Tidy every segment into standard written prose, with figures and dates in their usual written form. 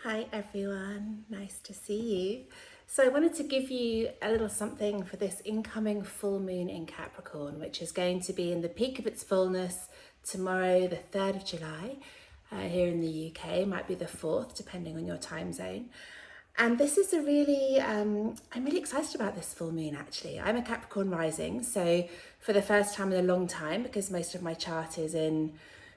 Hi everyone, nice to see you. So I wanted to give you a little something for this incoming full moon in Capricorn, which is going to be in the peak of its fullness tomorrow, the 3rd of July, here in the UK. It might be the 4th, depending on your time zone. And this is I'm really excited about this full moon actually. I'm a Capricorn rising, so for the first time in a long time, because most of my chart is in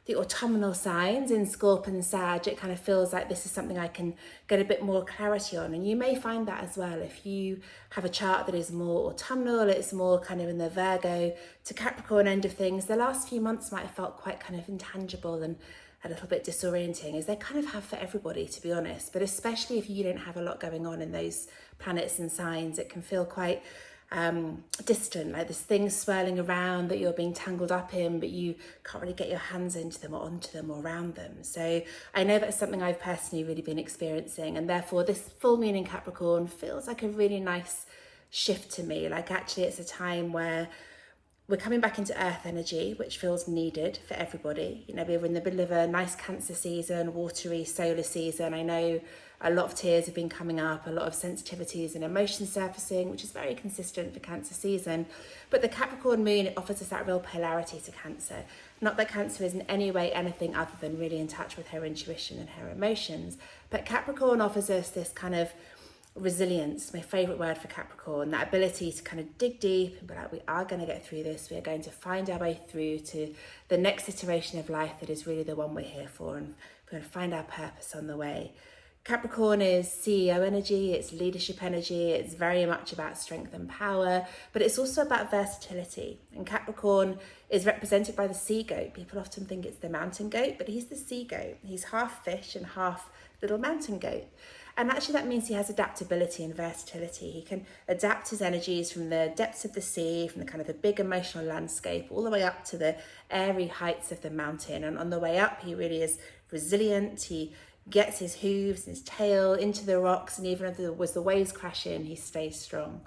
the autumnal signs in Scorp and Sag, it kind of feels like this is something I can get a bit more clarity on. And you may find that as well if you have a chart that is more autumnal, it's more kind of in the Virgo to Capricorn end of things. The last few months might have felt quite kind of intangible and a little bit disorienting, as they kind of have for everybody, to be honest. But especially if you don't have a lot going on in those planets and signs, it can feel quite distant, like there's things swirling around that you're being tangled up in, but you can't really get your hands into them or onto them or around them. So I know that's something I've personally really been experiencing, and therefore this full moon in Capricorn feels like a really nice shift to me. Like actually it's a time where we're coming back into earth energy, which feels needed for everybody. You know, we're in the middle of a nice Cancer season, watery solar season. I know a lot of tears have been coming up, a lot of sensitivities and emotions surfacing, which is very consistent for Cancer season. But the Capricorn moon, it offers us that real polarity to Cancer. Not that Cancer is in any way anything other than really in touch with her intuition and her emotions, but Capricorn offers us this kind of resilience, my favourite word for Capricorn, that ability to kind of dig deep and be like, we are going to get through this, we are going to find our way through to the next iteration of life that is really the one we're here for, and we're going to find our purpose on the way. Capricorn is CEO energy, it's leadership energy, it's very much about strength and power, but it's also about versatility. And Capricorn is represented by the sea goat. People often think it's the mountain goat, but he's the sea goat. He's half fish and half little mountain goat. And actually that means he has adaptability and versatility. He can adapt his energies from the depths of the sea, from the kind of the big emotional landscape, all the way up to the airy heights of the mountain. And on the way up, he really is resilient. He gets his hooves and his tail into the rocks, and even if there was the waves crash in, he stays strong.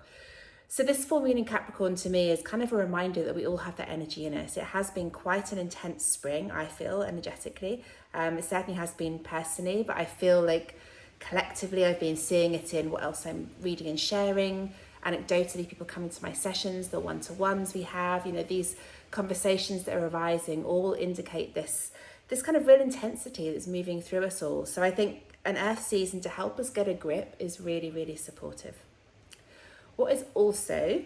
So this full moon in Capricorn to me is kind of a reminder that we all have that energy in us. It has been quite an intense spring, I feel, energetically. It certainly has been personally, but I feel like collectively I've been seeing it in what else I'm reading and sharing, anecdotally people coming to my sessions, the one-to-ones we have, you know, these conversations that are arising all indicate this kind of real intensity that's moving through us all. So I think an earth season to help us get a grip is really, really supportive. What is also,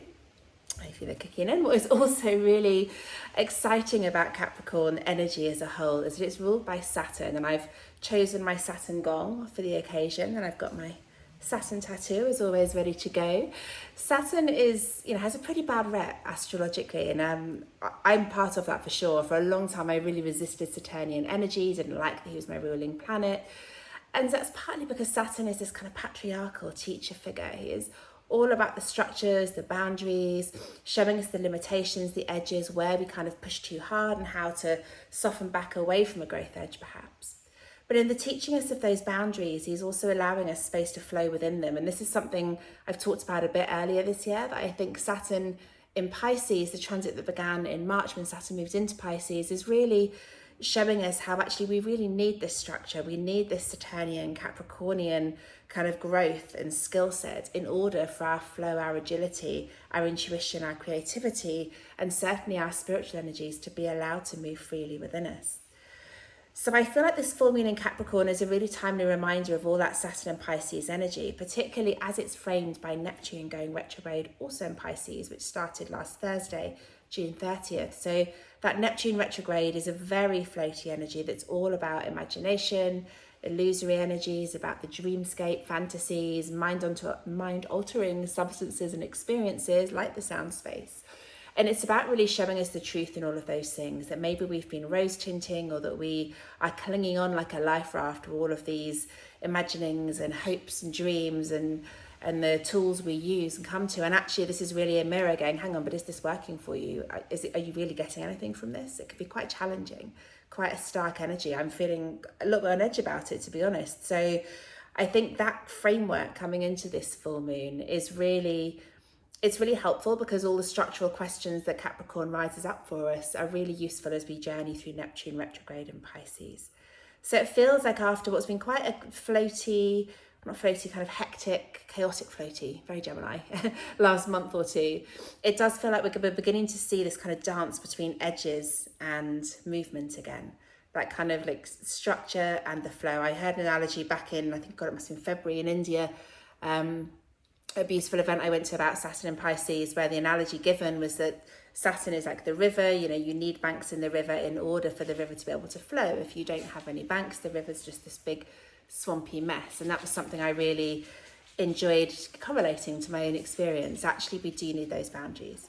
I feel like kicking in, what is also really exciting about Capricorn energy as a whole is that it's ruled by Saturn, and I've chosen my Saturn gong for the occasion, and I've got my Saturn tattoo as always ready to go. Saturn is, you know, has a pretty bad rep astrologically, and I'm part of that for sure. For a long time I really resisted Saturnian energy, didn't like that he was my ruling planet, and that's partly because Saturn is this kind of patriarchal teacher figure. He is all about the structures, the boundaries, showing us the limitations, the edges, where we kind of push too hard and how to soften back away from a growth edge perhaps. But in the teaching us of those boundaries, he's also allowing us space to flow within them. And this is something I've talked about a bit earlier this year, that I think Saturn in Pisces, the transit that began in March when Saturn moved into Pisces, is really showing us how actually we really need this structure. We need this Saturnian, Capricornian kind of growth and skill set in order for our flow, our agility, our intuition, our creativity, and certainly our spiritual energies to be allowed to move freely within us. So I feel like this full moon in Capricorn is a really timely reminder of all that Saturn and Pisces energy, particularly as it's framed by Neptune going retrograde also in Pisces, which started last Thursday, June 30th. So that Neptune retrograde is a very floaty energy that's all about imagination, illusory energies, about the dreamscape, fantasies, mind-altering substances and experiences like the sound space. And it's about really showing us the truth in all of those things, that maybe we've been rose tinting, or that we are clinging on like a life raft to all of these imaginings and hopes and dreams and the tools we use and come to. And actually this is really a mirror going, hang on, but is this working for you? Are you really getting anything from this? It could be quite challenging, quite a stark energy. I'm feeling a little on edge about it, to be honest. So I think that framework coming into this full moon is really, it's really helpful, because all the structural questions that Capricorn rises up for us are really useful as we journey through Neptune retrograde and Pisces. So it feels like after what's been quite a floaty, not floaty, kind of hectic, chaotic floaty, very Gemini, last month or two, it does feel like we're beginning to see this kind of dance between edges and movement again. That kind of like structure and the flow. I heard an analogy back in, I think, God, it must have been February in India, a beautiful event I went to about Saturn and Pisces, where the analogy given was that Saturn is like the river. You know, you need banks in the river in order for the river to be able to flow. If you don't have any banks, the river's just this big swampy mess. And that was something I really enjoyed correlating to my own experience. Actually, we do need those boundaries.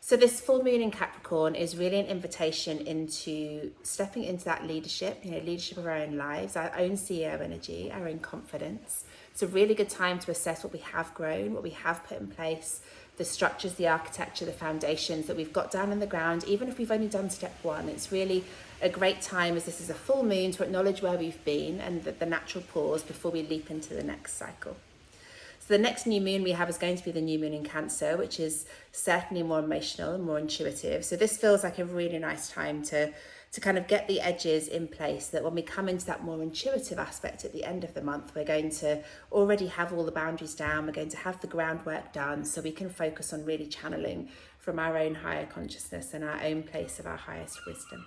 So this full moon in Capricorn is really an invitation into stepping into that leadership, you know, leadership of our own lives, our own CEO energy, our own confidence. It's a really good time to assess what we have grown, what we have put in place, the structures, the architecture, the foundations that we've got down in the ground. Even if we've only done step one, it's really a great time, as this is a full moon, to acknowledge where we've been and the natural pause before we leap into the next cycle. So the next new moon we have is going to be the new moon in Cancer, which is certainly more emotional and more intuitive. So this feels like a really nice time to kind of get the edges in place, that when we come into that more intuitive aspect at the end of the month, we're going to already have all the boundaries down, we're going to have the groundwork done, so we can focus on really channeling from our own higher consciousness and our own place of our highest wisdom.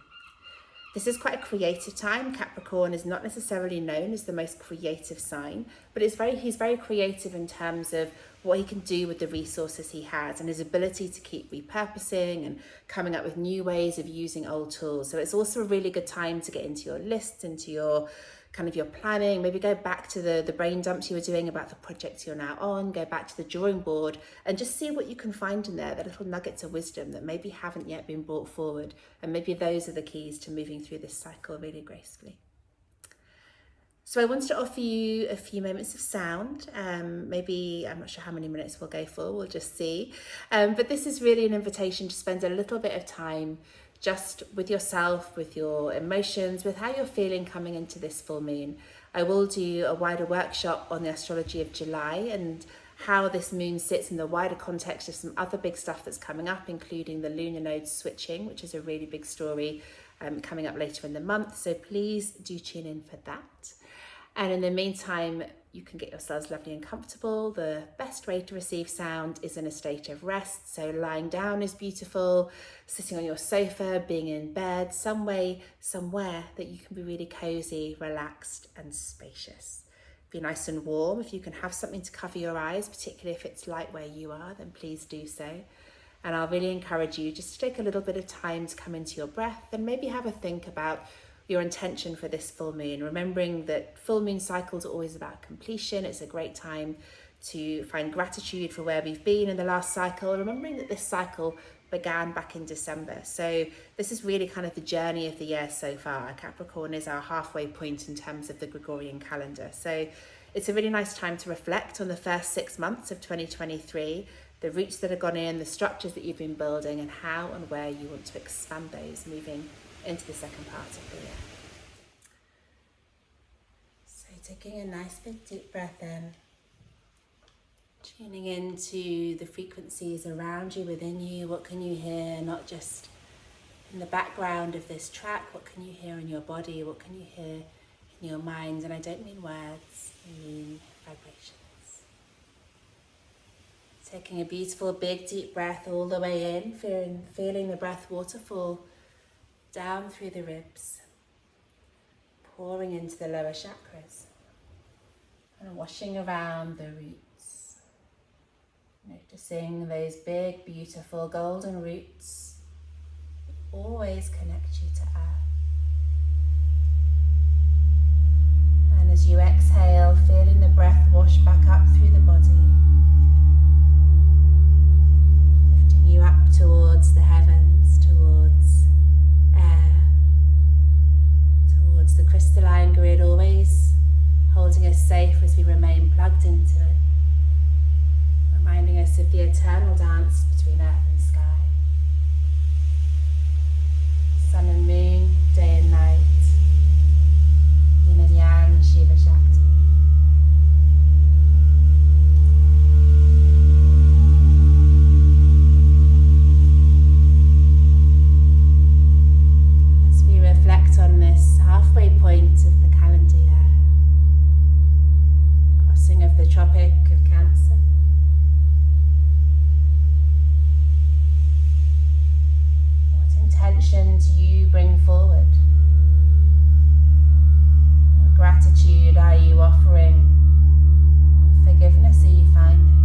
This is quite a creative time. Capricorn is not necessarily known as the most creative sign, but he's very creative in terms of what he can do with the resources he has and his ability to keep repurposing and coming up with new ways of using old tools. So it's also a really good time to get into your lists, into your kind of your planning, maybe go back to the brain dumps you were doing about the projects you're now on, go back to the drawing board and just see what you can find in there, the little nuggets of wisdom that maybe haven't yet been brought forward. And maybe those are the keys to moving through this cycle really gracefully. So I wanted to offer you a few moments of sound. Maybe, I'm not sure how many minutes we'll go for, we'll just see. But this is really an invitation to spend a little bit of time just with yourself, with your emotions, with how you're feeling coming into this full moon. I will do a wider workshop on the astrology of July and how this moon sits in the wider context of some other big stuff that's coming up, including the lunar nodes switching, which is a really big story coming up later in the month. So please do tune in for that. And in the meantime, you can get yourselves lovely and comfortable. The best way to receive sound is in a state of rest. So lying down is beautiful, sitting on your sofa, being in bed, somewhere that you can be really cozy, relaxed and spacious. Be nice and warm. If you can have something to cover your eyes, particularly if it's light where you are, then please do so. And I'll really encourage you just to take a little bit of time to come into your breath and maybe have a think about your intention for this full moon, remembering that full moon cycles are always about completion. It's a great time to find gratitude for where we've been in the last cycle, remembering that this cycle began back in December. So this is really kind of the journey of the year so far. Capricorn is our halfway point in terms of the Gregorian calendar. So it's a really nice time to reflect on the first 6 months of 2023, the roots that have gone in, the structures that you've been building, and how and where you want to expand those moving into the second part of the year. So taking a nice big deep breath in, tuning into the frequencies around you, within you. What can you hear, not just in the background of this track, what can you hear in your body, what can you hear in your mind? And I don't mean words, I mean vibrations. Taking a beautiful big deep breath all the way in, feeling the breath waterfall down through the ribs, pouring into the lower chakras and washing around the roots, noticing those big beautiful golden roots always connect you to earth. And as you exhale, feeling the breath wash back up through the body, lifting you up towards the heavens, towards air, towards the crystalline grid, always holding us safe as we remain plugged into it, reminding us of the eternal dance between earth and sky, sun and moon, day and night, yin and yang, Shiva Shakti. you bring forward? What gratitude are you offering? What forgiveness are you finding?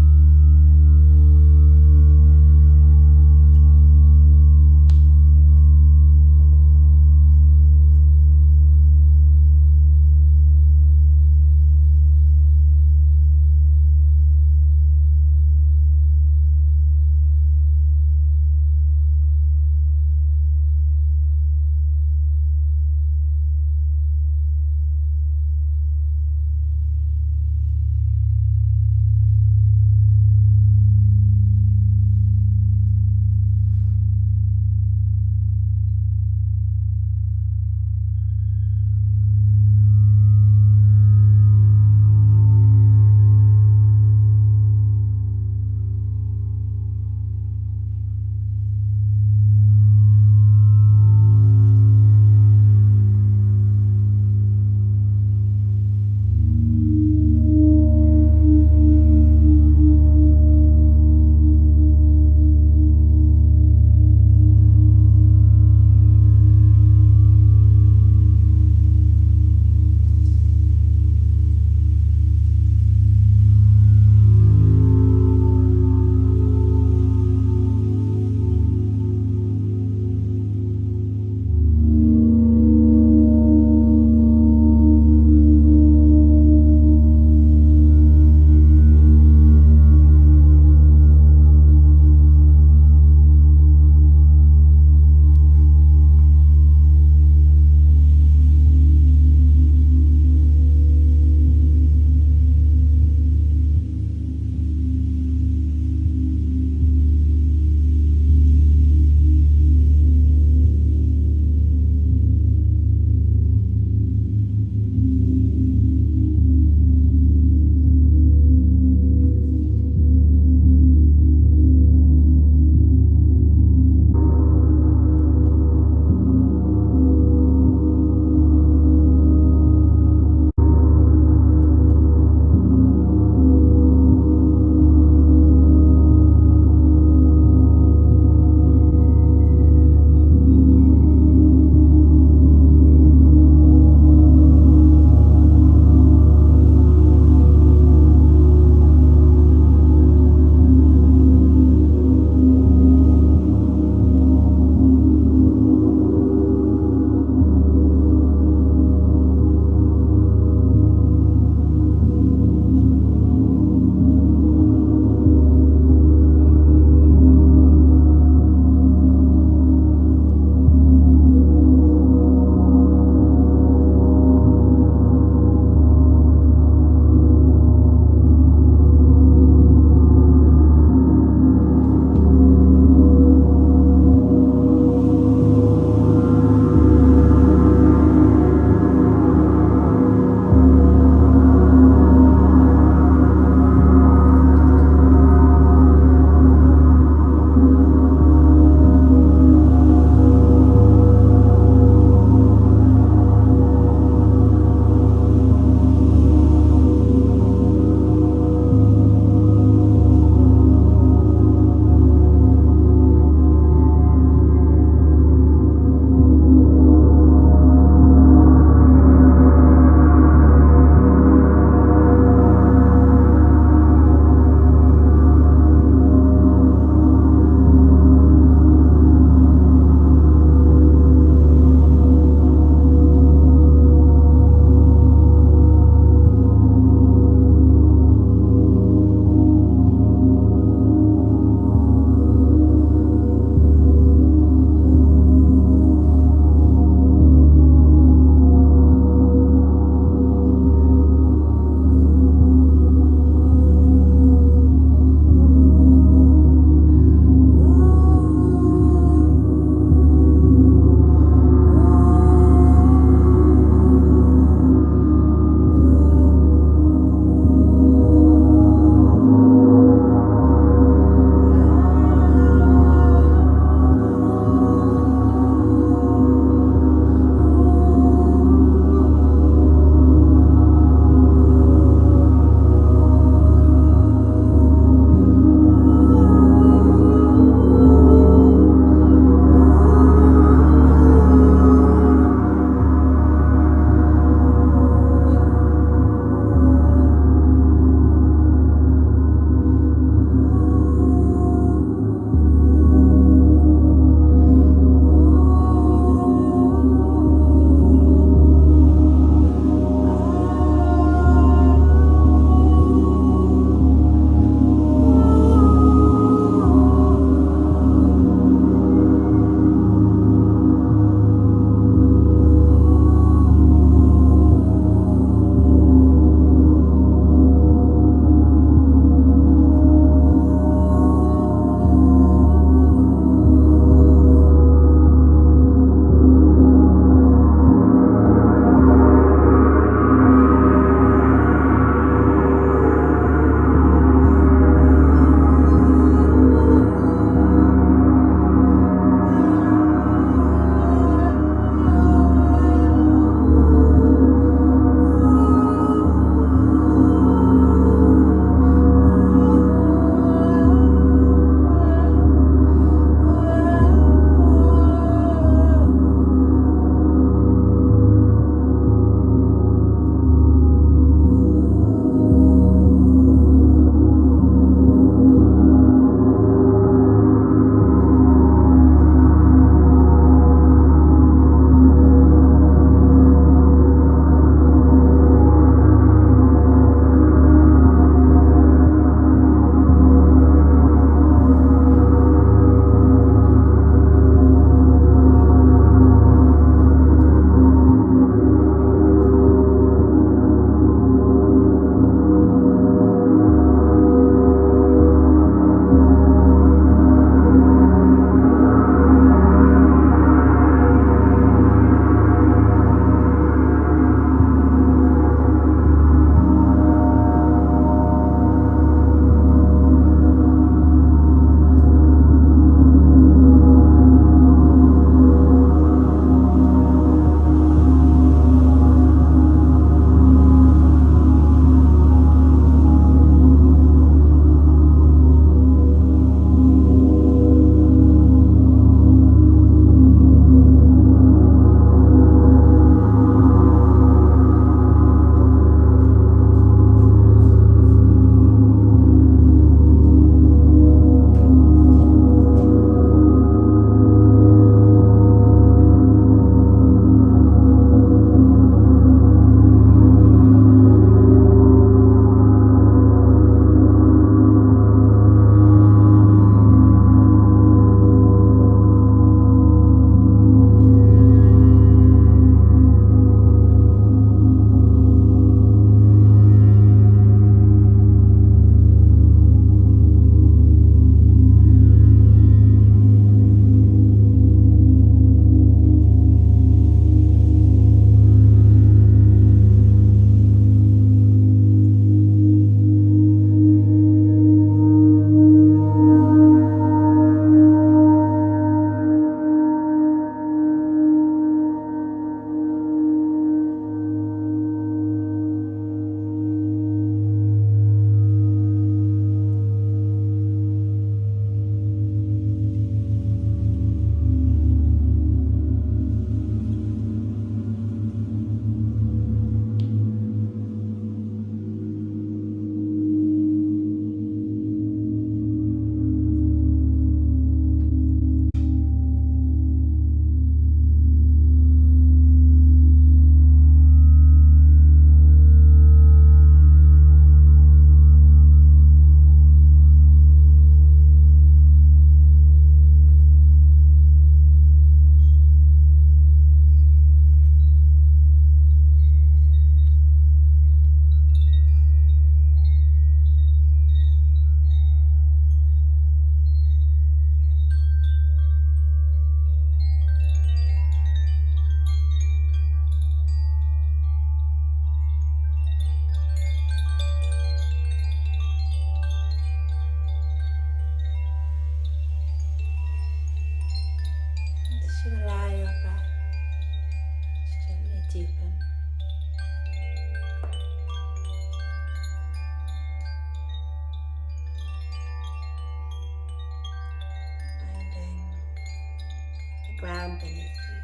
ground beneath you.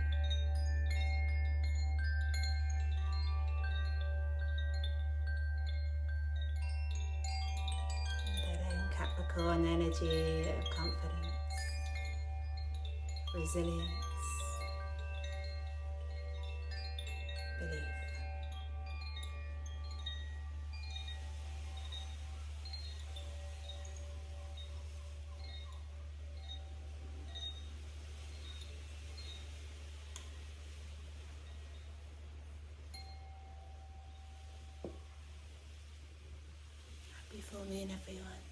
And that own Capricorn energy of confidence, resilience, belief. Happy full moon, everyone.